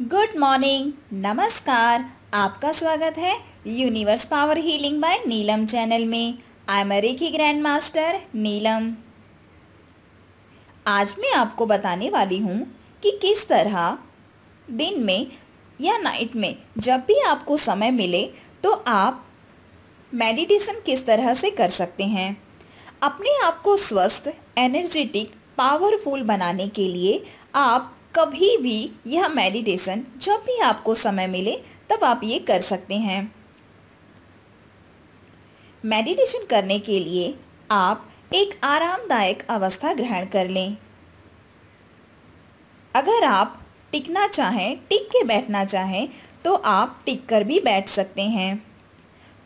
Good morning, नमस्कार। आपका स्वागत है universe power healing by Neelam channel में। I am reiki grand master Neelam. आज मैं आपको बताने वाली हूँ कि किस तरह दिन में या नाइट में जब भी आपको समय मिले तो आप मेडिटेशन किस तरह से कर सकते हैं। अपने आप को स्वस्थ, एनर्जेटिक, पावरफुल बनाने के लिए आप कभी भी यह मेडिटेशन जब भी आपको समय मिले तब आप ये कर सकते हैं। मेडिटेशन करने के लिए आप एक आरामदायक अवस्था ग्रहण कर लें। अगर आप टिकना चाहें, टिक के बैठना चाहें तो आप टिक कर भी बैठ सकते हैं।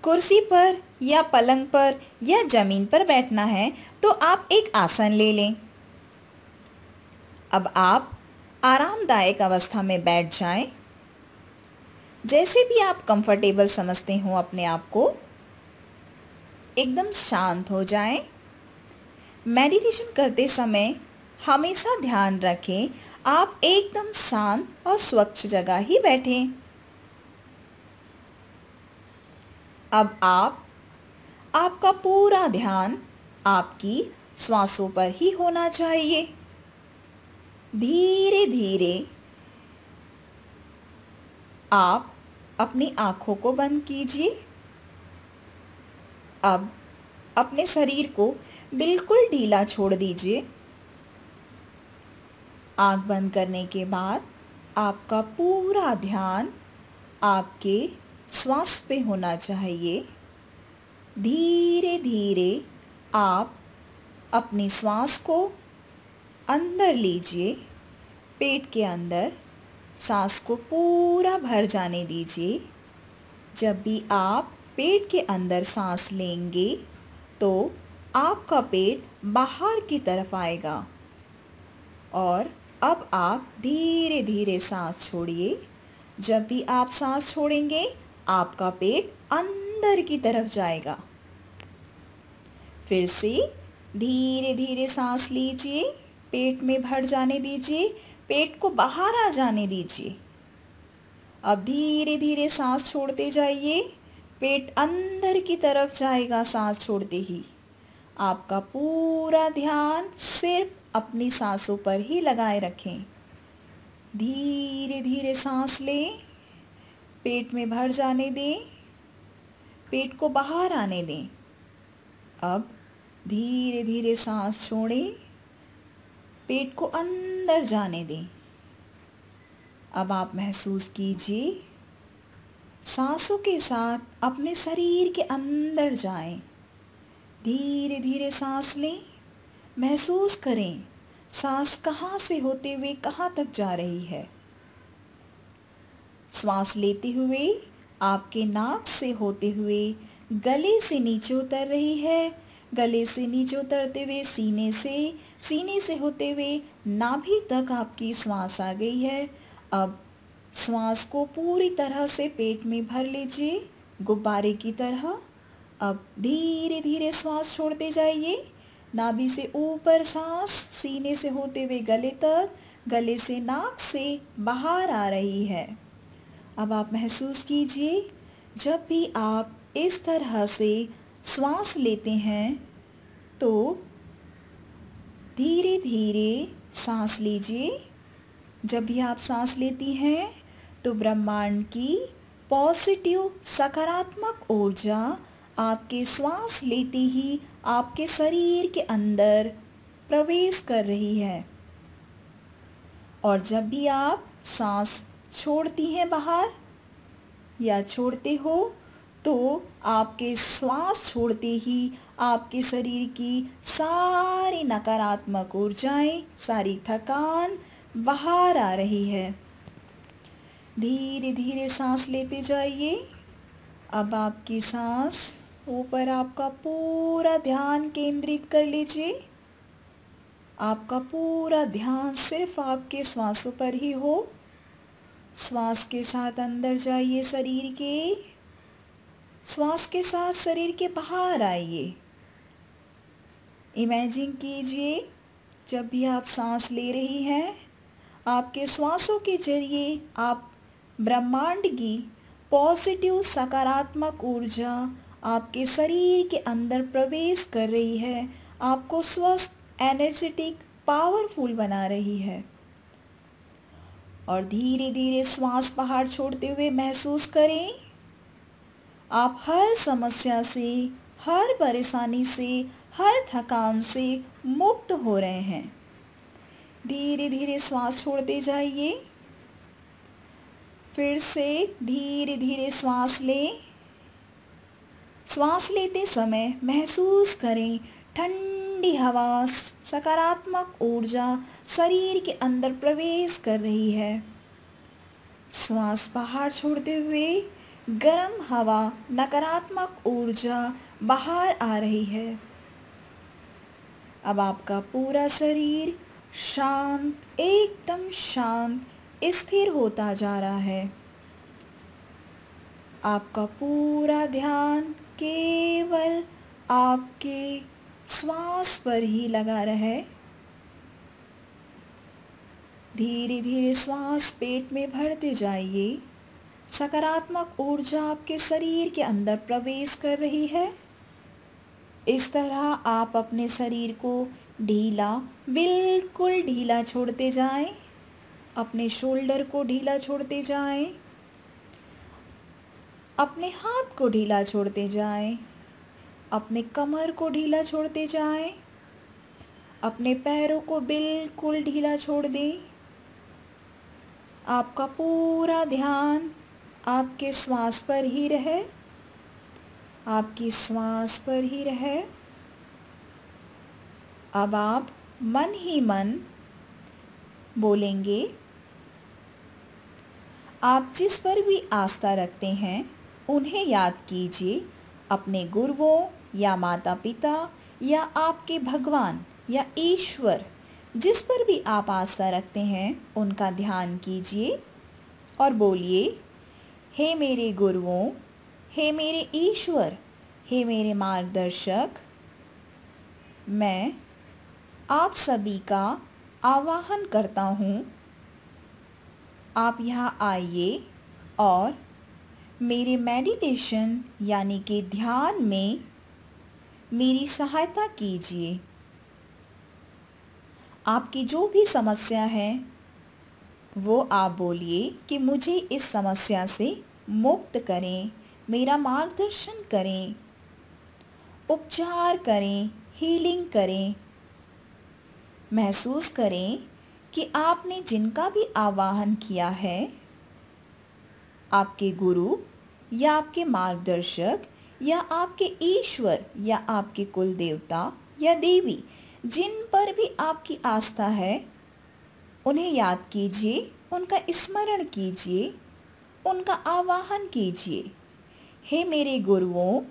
कुर्सी पर या पलंग पर या ज़मीन पर बैठना है तो आप एक आसन ले लें। अब आप आरामदायक अवस्था में बैठ जाएं। जैसे भी आप कंफर्टेबल समझते हो अपने आप को, एकदम शांत हो जाएं। मेडिटेशन करते समय हमेशा ध्यान रखें आप एकदम शांत और स्वच्छ जगह ही बैठें। अब आपका पूरा ध्यान आपकी श्वासों पर ही होना चाहिए। धीरे धीरे आप अपनी आँखों को बंद कीजिए। अब अपने शरीर को बिल्कुल ढीला छोड़ दीजिए। आँख बंद करने के बाद आपका पूरा ध्यान आपके श्वास पे होना चाहिए। धीरे धीरे आप अपनी श्वास को अंदर लीजिए। पेट के अंदर सांस को पूरा भर जाने दीजिए। जब भी आप पेट के अंदर सांस लेंगे तो आपका पेट बाहर की तरफ आएगा और अब आप धीरे धीरे सांस छोड़िए। जब भी आप सांस छोड़ेंगे आपका पेट अंदर की तरफ जाएगा। फिर से धीरे धीरे सांस लीजिए, पेट में भर जाने दीजिए, पेट को बाहर आ जाने दीजिए। अब धीरे धीरे सांस छोड़ते जाइए, पेट अंदर की तरफ जाएगा सांस छोड़ते ही। आपका पूरा ध्यान सिर्फ अपनी सांसों पर ही लगाए रखें। धीरे धीरे सांस लें, पेट में भर जाने दें, पेट को बाहर आने दें। अब धीरे धीरे सांस छोड़ें, पेट को अंदर जाने दें। अब आप महसूस कीजिए, सांसों के साथ अपने शरीर के अंदर जाएं। धीरे धीरे सांस लें, महसूस करें सांस कहाँ से होते हुए कहाँ तक जा रही है। श्वास लेते हुए आपके नाक से होते हुए गले से नीचे उतर रही है, गले से नीचे उतरते हुए सीने से होते हुए नाभि तक आपकी श्वास आ गई है। अब श्वास को पूरी तरह से पेट में भर लीजिए, गुब्बारे की तरह। अब धीरे धीरे श्वास छोड़ते जाइए। नाभि से ऊपर सांस, सीने से होते हुए गले तक, गले से नाक से बाहर आ रही है। अब आप महसूस कीजिए, जब भी आप इस तरह से श्वास लेते हैं तो धीरे धीरे सांस लीजिए। जब भी आप सांस लेती हैं तो ब्रह्मांड की पॉजिटिव सकारात्मक ऊर्जा आपके श्वास लेते ही आपके शरीर के अंदर प्रवेश कर रही है। और जब भी आप सांस छोड़ती हैं बाहर या छोड़ते हो तो आपके श्वास छोड़ते ही आपके शरीर की सारी नकारात्मक ऊर्जाएं, सारी थकान बाहर आ रही है। धीरे धीरे सांस लेते जाइए। अब आपकी सांस ऊपर आपका पूरा ध्यान केंद्रित कर लीजिए। आपका पूरा ध्यान सिर्फ आपके श्वासों पर ही हो। श्वास के साथ अंदर जाइए शरीर के, श्वास के साथ शरीर के बाहर आइए। इमेजिन कीजिए, जब भी आप सांस ले रही हैं आपके श्वासों के जरिए आप ब्रह्मांड की पॉजिटिव सकारात्मक ऊर्जा आपके शरीर के अंदर प्रवेश कर रही है, आपको स्वस्थ, एनर्जेटिक, पावरफुल बना रही है। और धीरे धीरे श्वास बाहर छोड़ते हुए महसूस करें आप हर समस्या से, हर परेशानी से, हर थकान से मुक्त हो रहे हैं। धीरे धीरे श्वास छोड़ते जाइए। फिर से धीरे धीरे श्वास लें। श्वास लेते समय महसूस करें ठंडी हवा, सकारात्मक ऊर्जा शरीर के अंदर प्रवेश कर रही है। श्वास बाहर छोड़ते हुए गर्म हवा, नकारात्मक ऊर्जा बाहर आ रही है। अब आपका पूरा शरीर शांत, एकदम शांत, स्थिर होता जा रहा है। आपका पूरा ध्यान केवल आपके श्वास पर ही लगा रहे। धीरे धीरे श्वास पेट में भरते जाइए। सकारात्मक ऊर्जा आपके शरीर के अंदर प्रवेश कर रही है। इस तरह आप अपने शरीर को ढीला, बिल्कुल ढीला छोड़ते जाएं। अपने शोल्डर को ढीला छोड़ते जाएं। अपने हाथ को ढीला छोड़ते जाएं। अपने कमर को ढीला छोड़ते जाएं। अपने पैरों को बिल्कुल ढीला छोड़ दें। आपका पूरा ध्यान आपके श्वास पर ही रहे। आपकी श्वास पर ही रहे। अब आप मन ही मन बोलेंगे, आप जिस पर भी आस्था रखते हैं उन्हें याद कीजिए। अपने गुरुओं या माता पिता या आपके भगवान या ईश्वर, जिस पर भी आप आस्था रखते हैं उनका ध्यान कीजिए और बोलिए, हे मेरे गुरुओं, हे मेरे ईश्वर, हे मेरे मार्गदर्शक, मैं आप सभी का आवाहन करता हूँ। आप यहाँ आइए और मेरे मेडिटेशन यानी कि ध्यान में मेरी सहायता कीजिए। आपकी जो भी समस्या है वो आप बोलिए कि मुझे इस समस्या से मुक्त करें, मेरा मार्गदर्शन करें, उपचार करें, हीलिंग करें। महसूस करें कि आपने जिनका भी आवाहन किया है, आपके गुरु या आपके मार्गदर्शक या आपके ईश्वर या आपके कुल देवता या देवी, जिन पर भी आपकी आस्था है, उन्हें याद कीजिए, उनका स्मरण कीजिए, उनका आवाहन कीजिए। हे मेरे गुरुओं,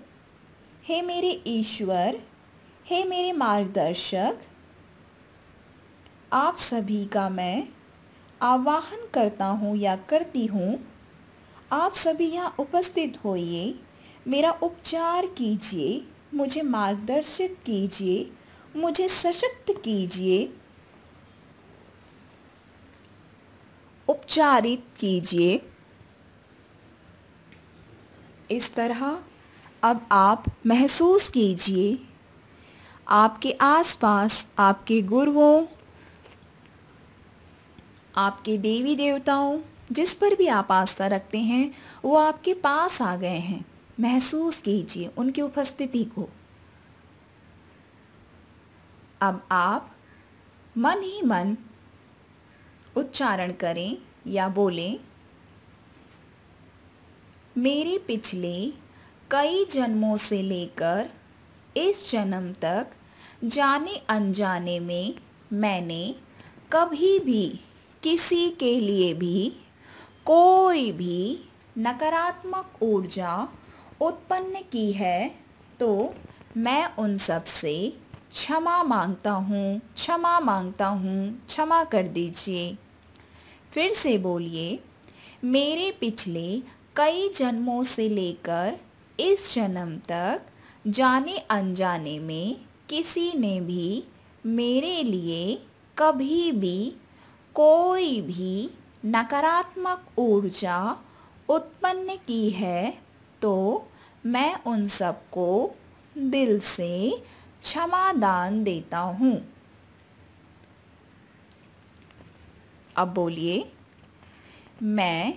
हे मेरे ईश्वर, हे मेरे मार्गदर्शक, आप सभी का मैं आवाहन करता हूँ या करती हूँ। आप सभी यहाँ उपस्थित होइए, मेरा उपचार कीजिए, मुझे मार्गदर्शित कीजिए, मुझे सशक्त कीजिए, उपचारित कीजिए। इस तरह अब आप महसूस कीजिए आपके आसपास आपके गुरुओं, आपके देवी देवताओं, जिस पर भी आप आस्था रखते हैं, वो आपके पास आ गए हैं। महसूस कीजिए उनकी उपस्थिति को। अब आप मन ही मन उच्चारण करें या बोलें, मेरे पिछले कई जन्मों से लेकर इस जन्म तक जाने अनजाने में मैंने कभी भी किसी के लिए भी कोई भी नकारात्मक ऊर्जा उत्पन्न की है, तो मैं उन सब से क्षमा मांगता हूँ, क्षमा मांगता हूँ, क्षमा कर दीजिए। फिर से बोलिए, मेरे पिछले कई जन्मों से लेकर इस जन्म तक जाने अनजाने में किसी ने भी मेरे लिए कभी भी कोई भी नकारात्मक ऊर्जा उत्पन्न की है तो मैं उन सबको दिल से क्षमादान देता हूँ। अब बोलिए, मैं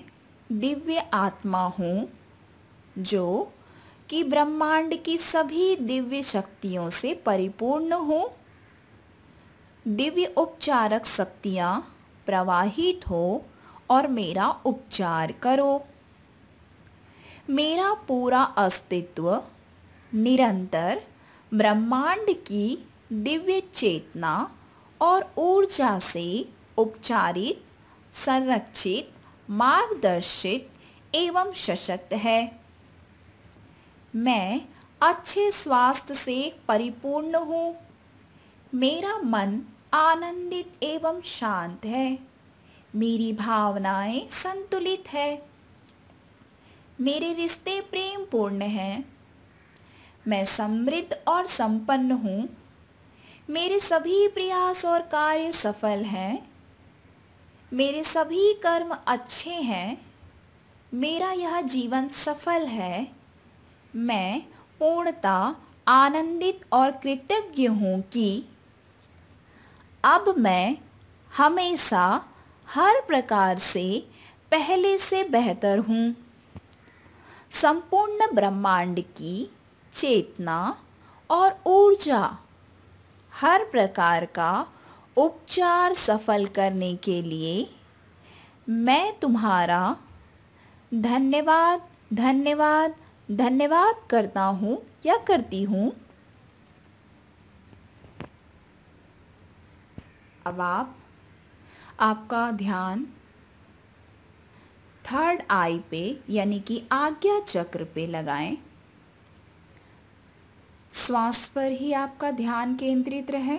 दिव्य आत्मा हूँ जो कि ब्रह्मांड की सभी दिव्य शक्तियों से परिपूर्ण हूँ। दिव्य उपचारक शक्तियाँ प्रवाहित हो और मेरा उपचार करो। मेरा पूरा अस्तित्व निरंतर ब्रह्मांड की दिव्य चेतना और ऊर्जा से उपचारित, संरक्षित, मार्गदर्शित एवं सशक्त है। मैं अच्छे स्वास्थ्य से परिपूर्ण हूँ। मेरा मन आनंदित एवं शांत है। मेरी भावनाएं संतुलित है। मेरे रिश्ते प्रेम पूर्ण हैं। मैं समृद्ध और संपन्न हूँ। मेरे सभी प्रयास और कार्य सफल हैं। मेरे सभी कर्म अच्छे हैं। मेरा यह जीवन सफल है। मैं पूर्णतः आनंदित और कृतज्ञ हूँ कि अब मैं हमेशा हर प्रकार से पहले से बेहतर हूँ। संपूर्ण ब्रह्मांड की चेतना और ऊर्जा हर प्रकार का उपचार सफल करने के लिए मैं तुम्हारा धन्यवाद धन्यवाद धन्यवाद करता हूँ या करती हूँ। अब आपका ध्यान थर्ड आई पे यानी कि आज्ञा चक्र पे लगाएं। श्वास पर ही आपका ध्यान केंद्रित रहे।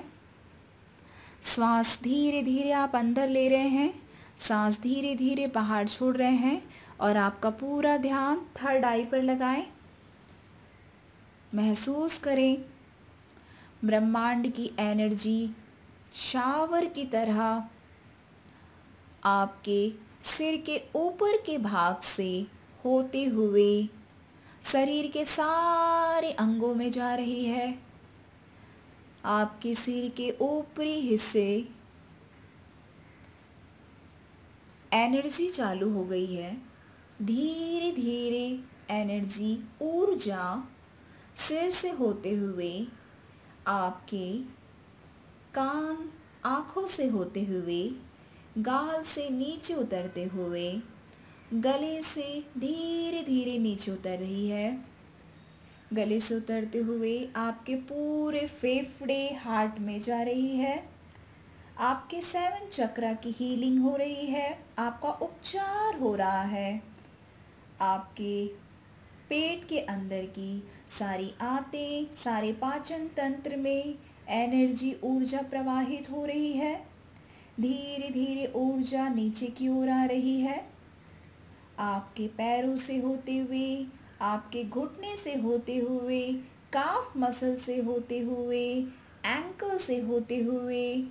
श्वास धीरे धीरे आप अंदर ले रहे हैं, सांस धीरे धीरे बाहर छोड़ रहे हैं और आपका पूरा ध्यान थर्ड आई पर लगाएं। महसूस करें ब्रह्मांड की एनर्जी शावर की तरह आपके सिर के ऊपर के भाग से होते हुए शरीर के सारे अंगों में जा रही है। आपके सिर के ऊपरी हिस्से एनर्जी चालू हो गई है। धीरे धीरे एनर्जी ऊर्जा सिर से होते हुए आपके कान, आँखों से होते हुए गाल से नीचे उतरते हुए गले से धीरे धीरे नीचे उतर रही है। गले से उतरते हुए आपके पूरे फेफड़े हार्ट में जा रही है। आपके 7 चक्रा की हीलिंग हो रही है। आपका उपचार हो रहा है। आपके पेट के अंदर की सारी आंतें, सारे पाचन तंत्र में एनर्जी ऊर्जा प्रवाहित हो रही है। धीरे धीरे ऊर्जा नीचे की ओर आ रही है। आपके पैरों से होते हुए, आपके घुटने से होते हुए, काफ मसल से होते हुए, एंकल से होते हुए,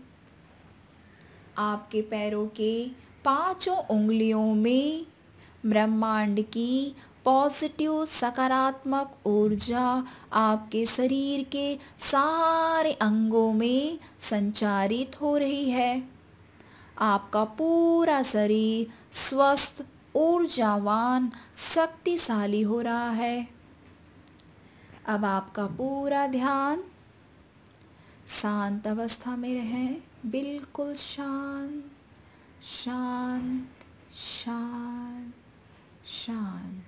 आपके पैरों के 5 उंगलियों में ब्रह्मांड की पॉजिटिव सकारात्मक ऊर्जा आपके शरीर के सारे अंगों में संचारित हो रही है। आपका पूरा शरीर स्वस्थ, ऊर्जावान, शक्तिशाली हो रहा है। अब आपका पूरा ध्यान शांत अवस्था में रहे, बिल्कुल शांत शांत शांत शांत।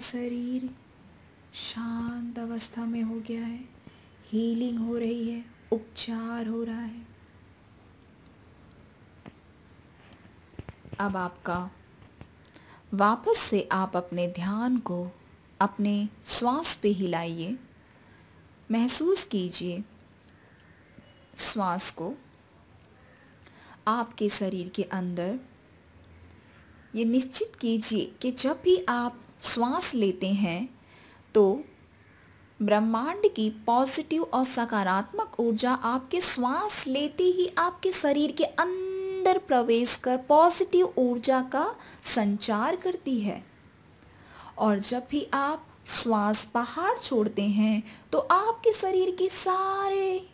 शरीर शांत अवस्था में हो गया है, हीलिंग हो रही है, उपचार हो रहा है। अब आपका वापस से आप अपने ध्यान को अपने श्वास पे ही लाइए। महसूस कीजिए श्वास को आपके शरीर के अंदर। ये निश्चित कीजिए कि जब भी आप श्वास लेते हैं तो ब्रह्मांड की पॉजिटिव और सकारात्मक ऊर्जा आपके श्वास लेते ही आपके शरीर के अंदर प्रवेश कर पॉजिटिव ऊर्जा का संचार करती है। और जब भी आप श्वास बाहर छोड़ते हैं तो आपके शरीर की सारे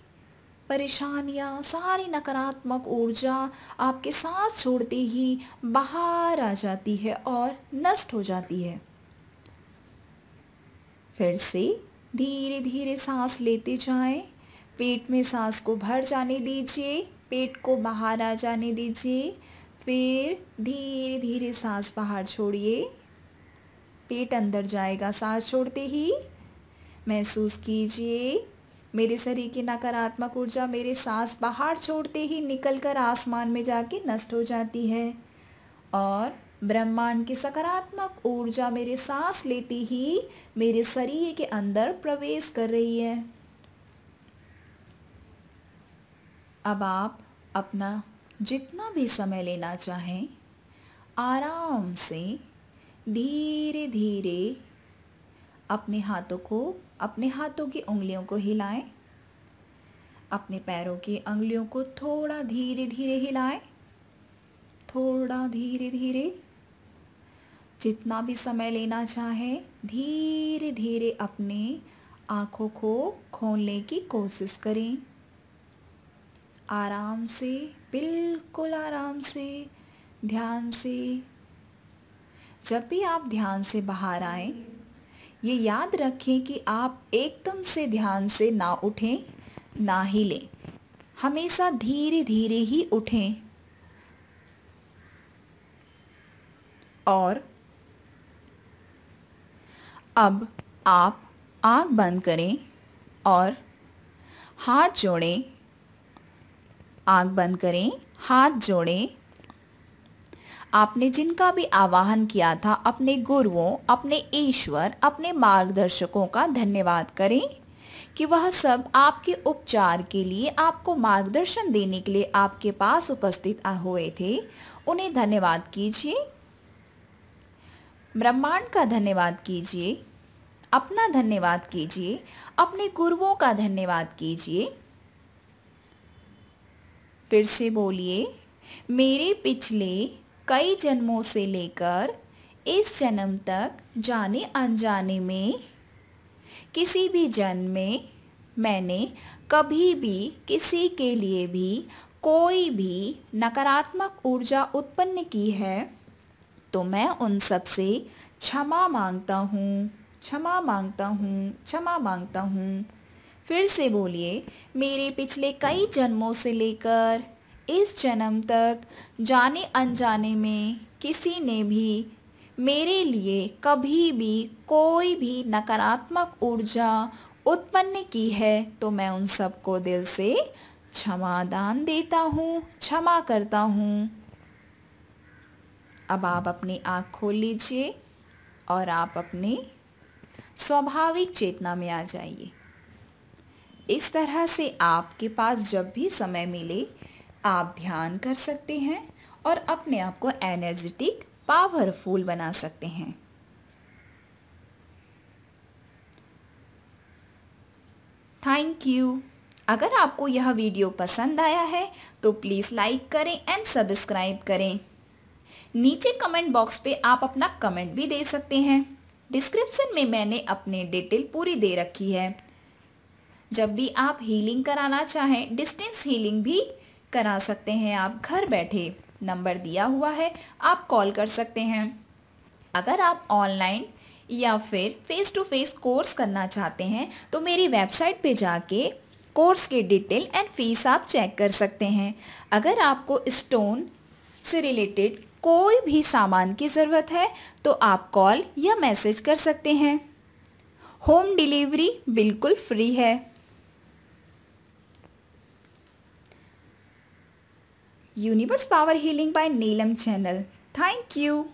परेशानियाँ, सारी नकारात्मक ऊर्जा आपके सांस छोड़ते ही बाहर आ जाती है और नष्ट हो जाती है। फिर से धीरे धीरे सांस लेते जाएं, पेट में सांस को भर जाने दीजिए, पेट को बाहर आ जाने दीजिए। फिर धीरे धीरे सांस बाहर छोड़िए, पेट अंदर जाएगा सांस छोड़ते ही। महसूस कीजिए मेरे शरीर की नकारात्मक ऊर्जा मेरे सांस बाहर छोड़ते ही निकलकर आसमान में जाके नष्ट हो जाती है और ब्रह्मांड की सकारात्मक ऊर्जा मेरे सांस लेते ही मेरे शरीर के अंदर प्रवेश कर रही है। अब आप अपना जितना भी समय लेना चाहें आराम से धीरे धीरे अपने हाथों की उंगलियों को हिलाएं, अपने पैरों की उंगलियों को थोड़ा धीरे धीरे हिलाएं, थोड़ा धीरे धीरे। जितना भी समय लेना चाहें धीरे धीरे अपने आँखों को खोलने की कोशिश करें। आराम से, बिल्कुल आराम से, ध्यान से। जब भी आप ध्यान से बाहर आएं, ये याद रखें कि आप एकदम से ध्यान से ना उठें, ना हिलें। हमेशा धीरे धीरे ही उठें और अब आप आँख बंद करें और हाथ जोड़ें। आँख बंद करें, हाथ जोड़ें। आपने जिनका भी आवाहन किया था, अपने गुरुओं, अपने ईश्वर, अपने मार्गदर्शकों का धन्यवाद करें कि वह सब आपके उपचार के लिए, आपको मार्गदर्शन देने के लिए आपके पास उपस्थित हुए थे। उन्हें धन्यवाद कीजिए, ब्रह्मांड का धन्यवाद कीजिए, अपना धन्यवाद कीजिए, अपने गुरुओं का धन्यवाद कीजिए। फिर से बोलिए, मेरे पिछले कई जन्मों से लेकर इस जन्म तक जाने अनजाने में किसी भी जन्म में मैंने कभी भी किसी के लिए भी कोई भी नकारात्मक ऊर्जा उत्पन्न की है तो मैं उन सब से क्षमा मांगता हूँ, क्षमा मांगता हूँ, क्षमा मांगता हूँ। फिर से बोलिए, मेरे पिछले कई जन्मों से लेकर इस जन्म तक जाने अनजाने में किसी ने भी मेरे लिए कभी भी कोई भी नकारात्मक ऊर्जा उत्पन्न की है तो मैं उन सबको दिल से क्षमादान देता हूँ, क्षमा करता हूँ। अब आप अपनी आँख खोल लीजिए और आप अपने स्वाभाविक चेतना में आ जाइए। इस तरह से आपके पास जब भी समय मिले आप ध्यान कर सकते हैं और अपने आप को एनर्जेटिक, पावरफुल बना सकते हैं। Thank you. अगर आपको यह वीडियो पसंद आया है तो प्लीज़ लाइक करें एंड सब्सक्राइब करें। नीचे कमेंट बॉक्स पे आप अपना कमेंट भी दे सकते हैं। डिस्क्रिप्शन में मैंने अपने डिटेल पूरी दे रखी है। जब भी आप हीलिंग कराना चाहें, डिस्टेंस हीलिंग भी करा सकते हैं आप घर बैठे। नंबर दिया हुआ है, आप कॉल कर सकते हैं। अगर आप ऑनलाइन या फिर फेस टू फेस कोर्स करना चाहते हैं तो मेरी वेबसाइट पे जाके कोर्स के डिटेल एंड फीस आप चेक कर सकते हैं। अगर आपको स्टोन से रिलेटेड कोई भी सामान की ज़रूरत है तो आप कॉल या मैसेज कर सकते हैं। होम डिलीवरी बिल्कुल फ्री है। Universe power healing by Neelam channel. Thank you.